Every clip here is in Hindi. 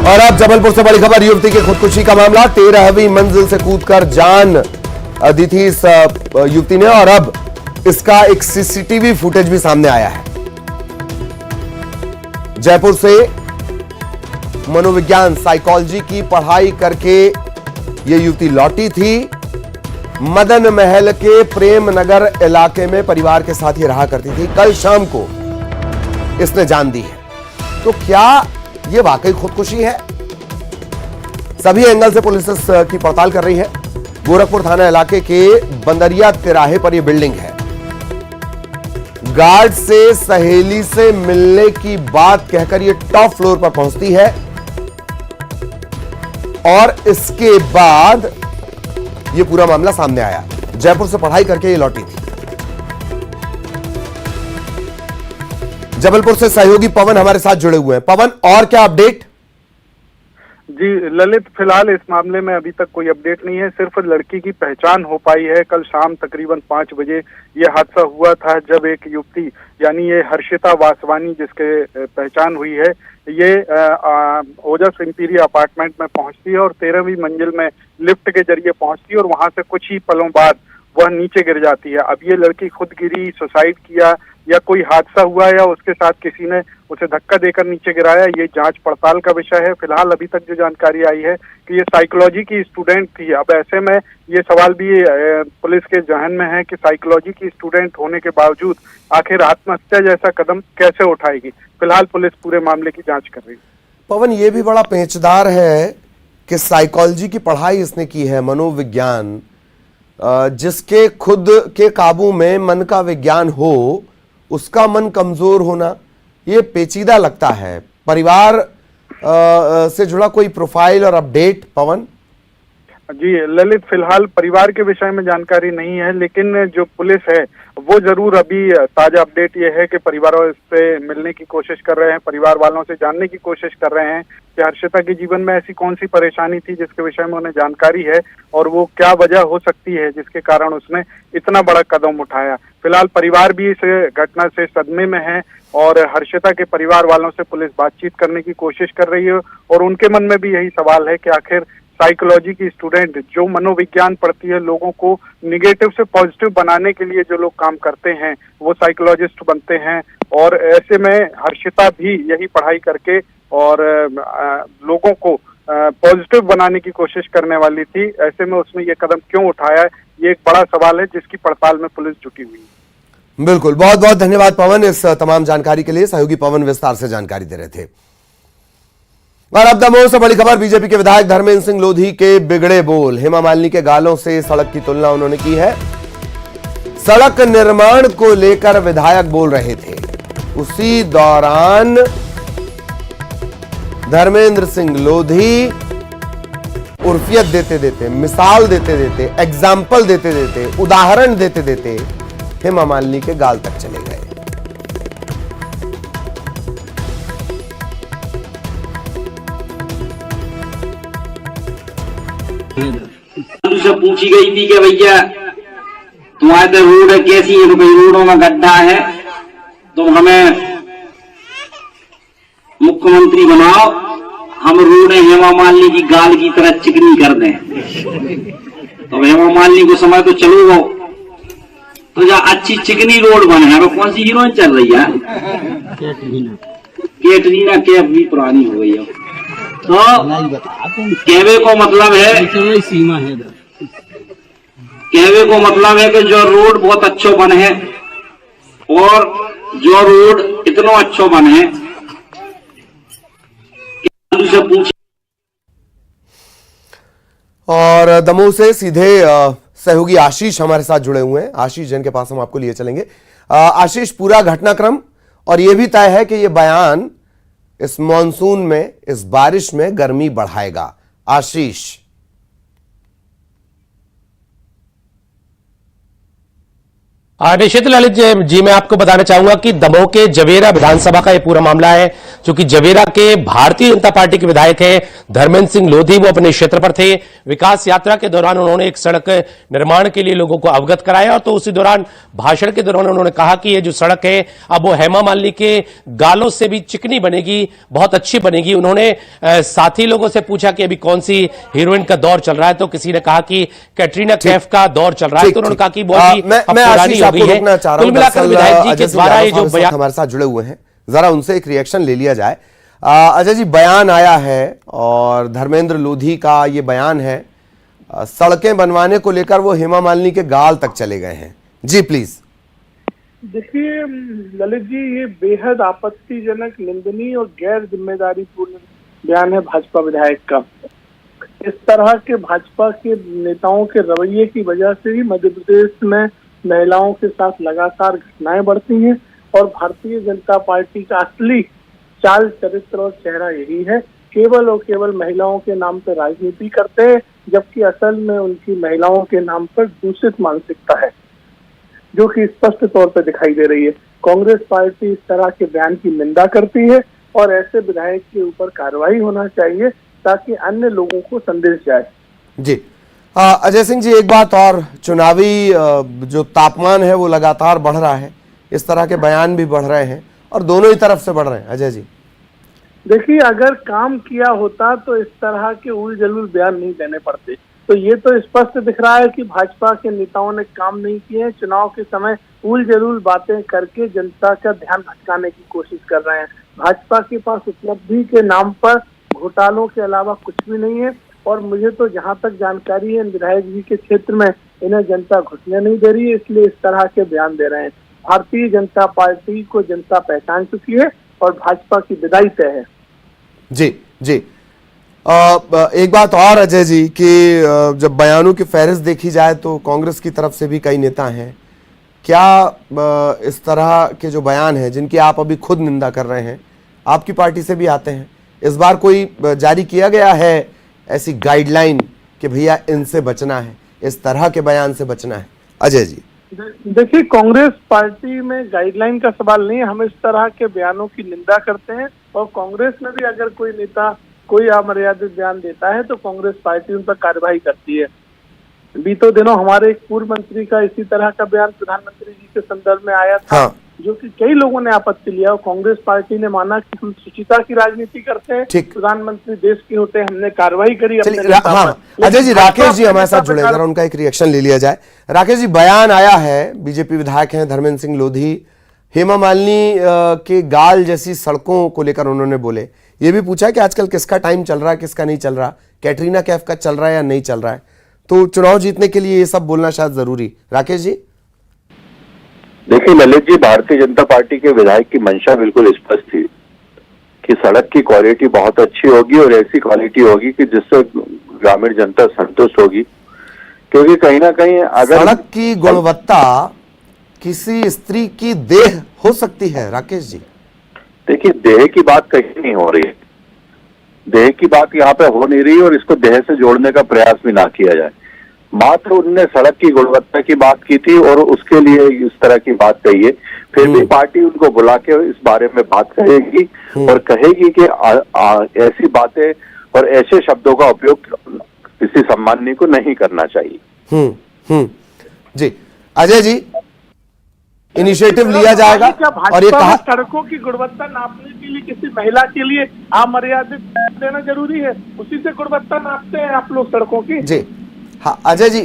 और अब जबलपुर से बड़ी खबर, युवती की खुदकुशी का मामला। 13वीं मंजिल से कूदकर जान दी थी इस युवती ने और अब इसका एक सीसीटीवी फुटेज भी सामने आया है। जयपुर से मनोविज्ञान साइकोलॉजी की पढ़ाई करके यह युवती लौटी थी। मदन महल के प्रेम नगर इलाके में परिवार के साथ ही रहा करती थी। कल शाम को इसने जान दी है। तो क्या यह वाकई खुदकुशी है? सभी एंगल से पुलिस की पड़ताल कर रही है। गोरखपुर थाना इलाके के बंदरिया तिराहे पर यह बिल्डिंग है। गार्ड से सहेली से मिलने की बात कहकर यह टॉप फ्लोर पर पहुंचती है और इसके बाद यह पूरा मामला सामने आया। जयपुर से पढ़ाई करके यह लौटी थी। जबलपुर से सहयोगी पवन हमारे साथ जुड़े हुए हैं। पवन, और क्या अपडेट? जी ललित, फिलहाल इस मामले में अभी तक कोई अपडेट नहीं है। सिर्फ लड़की की पहचान हो पाई है। कल शाम तकरीबन 5 बजे ये हादसा हुआ था जब एक युवती यानी ये हर्षिता वासवानी जिसके पहचान हुई है, ये ओजस इंपीरियल अपार्टमेंट में पहुंचती है और 13वीं मंजिल में लिफ्ट के जरिए पहुंचती है और वहां से कुछ ही पलों बाद वह नीचे गिर जाती है। अब ये लड़की खुद गिरी, सुसाइड किया या कोई हादसा हुआ या उसके साथ किसी ने उसे धक्का देकर नीचे गिराया, ये जांच पड़ताल का विषय है। फिलहाल अभी तक जो जानकारी आई है कि ये साइकोलॉजी की स्टूडेंट थी। अब ऐसे में ये सवाल भी पुलिस के जहन में है कि साइकोलॉजी की स्टूडेंट होने के बावजूद आखिर आत्महत्या जैसा कदम कैसे उठाएगी। फिलहाल पुलिस पूरे मामले की जाँच कर रही है। पवन, ये भी बड़ा पेचदार है कि साइकोलॉजी की पढ़ाई इसने की है, मनोविज्ञान, जिसके खुद के काबू में मन का विज्ञान हो, उसका मन कमजोर होना, ये पेचीदा लगता है। परिवार से जुड़ा कोई प्रोफाइल और अपडेट पवन? जी ललित, फिलहाल परिवार के विषय में जानकारी नहीं है, लेकिन जो पुलिस है वो जरूर अभी ताजा अपडेट ये है कि परिवार से मिलने की कोशिश कर रहे हैं, परिवार वालों से जानने की कोशिश कर रहे हैं कि हर्षिता के जीवन में ऐसी कौन सी परेशानी थी जिसके विषय में उन्हें जानकारी है और वो क्या वजह हो सकती है जिसके कारण उसने इतना बड़ा कदम उठाया। फिलहाल परिवार भी इस घटना से सदमे में है और हर्षिता के परिवार वालों से पुलिस बातचीत करने की कोशिश कर रही है और उनके मन में भी यही सवाल है कि आखिर साइकोलॉजी की स्टूडेंट जो मनोविज्ञान पढ़ती है, लोगों को निगेटिव से पॉजिटिव बनाने के लिए जो लोग काम करते हैं वो साइकोलॉजिस्ट बनते हैं और ऐसे में हर्षिता भी यही पढ़ाई करके और लोगों को पॉजिटिव बनाने की कोशिश करने वाली थी। ऐसे में उसने ये कदम क्यों उठाया, ये एक बड़ा सवाल है जिसकी पड़ताल में पुलिस जुटी हुई है। बिल्कुल, बहुत बहुत धन्यवाद पवन इस तमाम जानकारी के लिए। सहयोगी पवन विस्तार से जानकारी दे रहे थे। और अब दमोह से बड़ी खबर, बीजेपी के विधायक धर्मेंद्र सिंह लोधी के बिगड़े बोल। हेमा मालिनी के गालों से सड़क की तुलना उन्होंने की है। सड़क निर्माण को लेकर विधायक बोल रहे थे, उसी दौरान धर्मेंद्र सिंह लोधी उर्फियत देते देते, मिसाल देते देते, एग्जाम्पल देते देते, उदाहरण देते देते हेमा मालिनी के गाल तक चले गए। से पूछी गई थी कि भैया तुम्हारे तो रोड कैसी है, तो भाई रोडों में गड्ढा है, तुम हमें मुख्यमंत्री बनाओ, हम रोड हेमा मालिनी की गाल की तरह चिकनी कर दें। तो हेमा मालिनी को समय तो चलो वो तो जहाँ अच्छी चिकनी रोड बने है। कौन सी हीरोइन चल रही है? कैटरीना कैफ भी पुरानी हो गई है। तो कहवे को मतलब है, कहवे को मतलब है कि जो रोड बहुत अच्छो बने हैं और जो रोड इतना अच्छो बने हैं से पूछ। और दमोह से सीधे सहयोगी आशीष हमारे साथ जुड़े हुए हैं। आशीष, जिनके पास हम आपको लिए चलेंगे। आशीष, पूरा घटनाक्रम और यह भी तय है कि यह बयान इस मॉनसून में, इस बारिश में गर्मी बढ़ाएगा। आशीष, निश्चित ललित जी, मैं आपको बताना चाहूंगा कि दमोह के जवेरा विधानसभा का यह पूरा मामला है, क्योंकि जवेरा के भारतीय जनता पार्टी के विधायक हैं धर्मेंद्र सिंह लोधी। वो अपने क्षेत्र पर थे। विकास यात्रा के दौरान उन्होंने एक सड़क निर्माण के लिए लोगों को अवगत कराया, और तो उसी दौरान भाषण के दौरान उन्होंने कहा कि ये जो सड़क है अब वो हेमा मालिनी के गालों से भी चिकनी बनेगी, बहुत अच्छी बनेगी। उन्होंने साथी लोगों से पूछा कि अभी कौन सी हीरोइन का दौर चल रहा है, तो किसी ने कहा कि कैटरीना कैफ का दौर चल रहा है, तो उन्होंने कहा कि बहुत पुरानी हो गई है। कुल मिलाकर विधायक जी के द्वारा ये जो बयान हमारे साथ जुड़े हुए हैं, जरा उनसे एक रिएक्शन ले लिया जाए। अजय जी, बयान आया है और धर्मेंद्र लोधी का ये बयान है, सड़कें बनवाने को लेकर वो हेमा मालिनी के गाल तक चले गए हैं। जी प्लीज। देखिए ललित जी, ये बेहद आपत्तिजनक, निंदनीय और गैर जिम्मेदारी पूर्ण बयान है भाजपा विधायक का। इस तरह के भाजपा के नेताओं के रवैये की वजह से ही मध्य प्रदेश में महिलाओं के साथ लगातार घटनाएं बढ़ती हैं, और भारतीय जनता पार्टी का असली चाल, चरित्र और चेहरा यही है। केवल और केवल महिलाओं के नाम पर राजनीति करते हैं, जबकि असल में उनकी महिलाओं के नाम पर दूषित मानसिकता है, जो कि स्पष्ट तौर पर दिखाई दे रही है। कांग्रेस पार्टी इस तरह के बयान की निंदा करती है, और ऐसे विधायक के ऊपर कार्रवाई होना चाहिए ताकि अन्य लोगों को संदेश जाए। जी अजय सिंह जी, एक बात और, चुनावी जो तापमान है वो लगातार बढ़ रहा है, इस तरह के बयान भी बढ़ रहे हैं और दोनों ही तरफ से बढ़ रहे हैं। अजय जी देखिए, अगर काम किया होता तो इस तरह के उल जलूल बयान नहीं देने पड़ते। तो ये तो स्पष्ट दिख रहा है कि भाजपा के नेताओं ने काम नहीं किए, चुनाव के समय उल जलूल बातें करके जनता का ध्यान भटकाने की कोशिश कर रहे हैं। भाजपा के पास उपलब्धि के नाम पर घोटालों के अलावा कुछ भी नहीं है, और मुझे तो जहां तक जानकारी है, विधायक जी के क्षेत्र में इन्हें जनता घुसने नहीं दे रही है, इसलिए इस तरह के बयान दे रहे हैं। भारतीय जनता पार्टी को जनता पहचान चुकी है और भाजपा की विदाई तय है। जी जी। एक बात और अजय जी कि जब बयानों की फहरिस्त देखी जाए तो कांग्रेस की तरफ से भी कई नेता हैं, क्या इस तरह के जो बयान हैं जिनकी आप अभी खुद निंदा कर रहे हैं, आपकी पार्टी से भी आते हैं, इस बार कोई जारी किया गया है ऐसी गाइडलाइन कि भैया इनसे बचना है, इस तरह के बयान से बचना है? अजय जी देखिए, कांग्रेस पार्टी में गाइडलाइन का सवाल नहीं है, हम इस तरह के बयानों की निंदा करते हैं, और कांग्रेस में भी अगर कोई नेता कोई अमर्यादित बयान देता है तो कांग्रेस पार्टी उन पर कार्रवाई करती है। बीते दिनों हमारे एक पूर्व मंत्री का इसी तरह का बयान प्रधानमंत्री जी के संदर्भ में आया था, हाँ। जो कि कई लोगों ने आपत्ति लिया, और कांग्रेस पार्टी ने माना कि हम शुचिता की राजनीति करते हैं, प्रधानमंत्री देश के होते हैं, हमने कार्रवाई करी। हाँ। अजय जी, राकेश जी हमारे साथ जुड़े, जरा उनका एक रिएक्शन ले लिया जाए। राकेश जी, बयान आया है, बीजेपी विधायक हैं धर्मेंद्र सिंह लोधी, हेमा मालिनी के गाल जैसी सड़कों को लेकर उन्होंने बोले, ये भी पूछा कि आजकल किसका टाइम चल रहा है, किसका नहीं चल रहा, कैटरीना कैफ का चल रहा है या नहीं चल रहा है, तो चुनाव जीतने के लिए ये सब बोलना शायद जरूरी। राकेश जी देखिए ललित जी, भारतीय जनता पार्टी के विधायक की मंशा बिल्कुल स्पष्ट थी कि सड़क की क्वालिटी बहुत अच्छी होगी, और ऐसी क्वालिटी होगी कि जिससे ग्रामीण जनता संतुष्ट होगी, क्योंकि कहीं ना कहीं अगर सड़क की गुणवत्ता किसी स्त्री की देह हो सकती है। राकेश जी देखिए, देह की बात कहीं नहीं हो रही है, देह की बात यहाँ पे हो नहीं रही, और इसको देह से जोड़ने का प्रयास भी ना किया जाए। मात्र उनने सड़क की गुणवत्ता की बात की थी और उसके लिए इस तरह की बात कही है। फिर भी पार्टी उनको बुला के इस बारे में बात करेगी और कहेगी कि ऐसी बातें और ऐसे शब्दों का उपयोग किसी सम्माननीय को नहीं करना चाहिए। जी अजय जी, इनिशिएटिव लिया जाएगा, और ये कहा सड़कों की गुणवत्ता नापने के लिए किसी महिला के लिए अमर्यादित देना जरूरी है, उसी से गुणवत्ता नापते हैं आप लोग सड़कों की। जी हाँ अजय जी,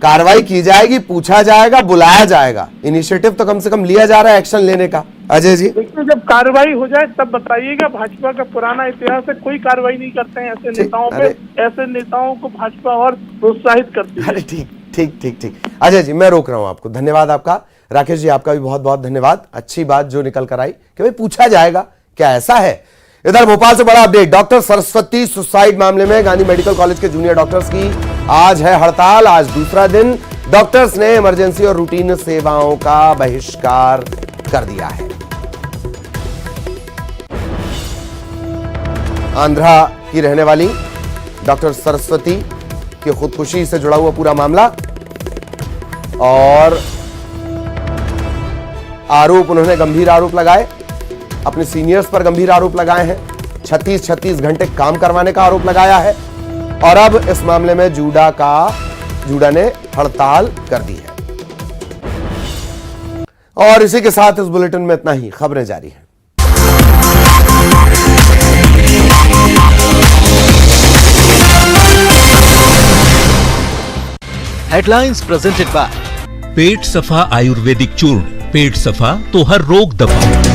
कार्रवाई की जाएगी, पूछा जाएगा, बुलाया जाएगा, इनिशिएटिव तो कम से कम लिया जा रहा है एक्शन लेने का। अजय जी देखिए, जब कार्रवाई हो जाए तब बताइएगा। भाजपा का पुराना इतिहास है, कोई कार्रवाई नहीं करते हैं ऐसे नेताओं पे, ऐसे नेताओं को भाजपा और प्रोत्साहित करती है। अरे ठीक ठीक ठीक ठीक अजय जी, मैं रोक रहा हूं आपको, धन्यवाद आपका। राकेश जी आपका भी बहुत बहुत धन्यवाद, अच्छी बात जो निकल कर आई कि भाई पूछा जाएगा, क्या ऐसा है। इधर भोपाल से बड़ा अपडेट, डॉक्टर सरस्वती सुसाइड मामले में गांधी मेडिकल कॉलेज के जूनियर डॉक्टर्स की आज है हड़ताल। आज दूसरा दिन डॉक्टर्स ने इमरजेंसी और रूटीन सेवाओं का बहिष्कार कर दिया है। आंध्रा की रहने वाली डॉक्टर सरस्वती की खुदकुशी से जुड़ा हुआ पूरा मामला, और आरोप उन्होंने गंभीर आरोप लगाए, अपने सीनियर्स पर गंभीर आरोप लगाए हैं। 36 घंटे काम करवाने का आरोप लगाया है और अब इस मामले में जूडा ने हड़ताल कर दी है। और इसी के साथ इस बुलेटिन में इतना ही। खबरें जारी हैं। हेडलाइंस प्रेजेंटेड बाय पेट सफा आयुर्वेदिक चूर्ण, पेट सफा तो हर रोग दफा।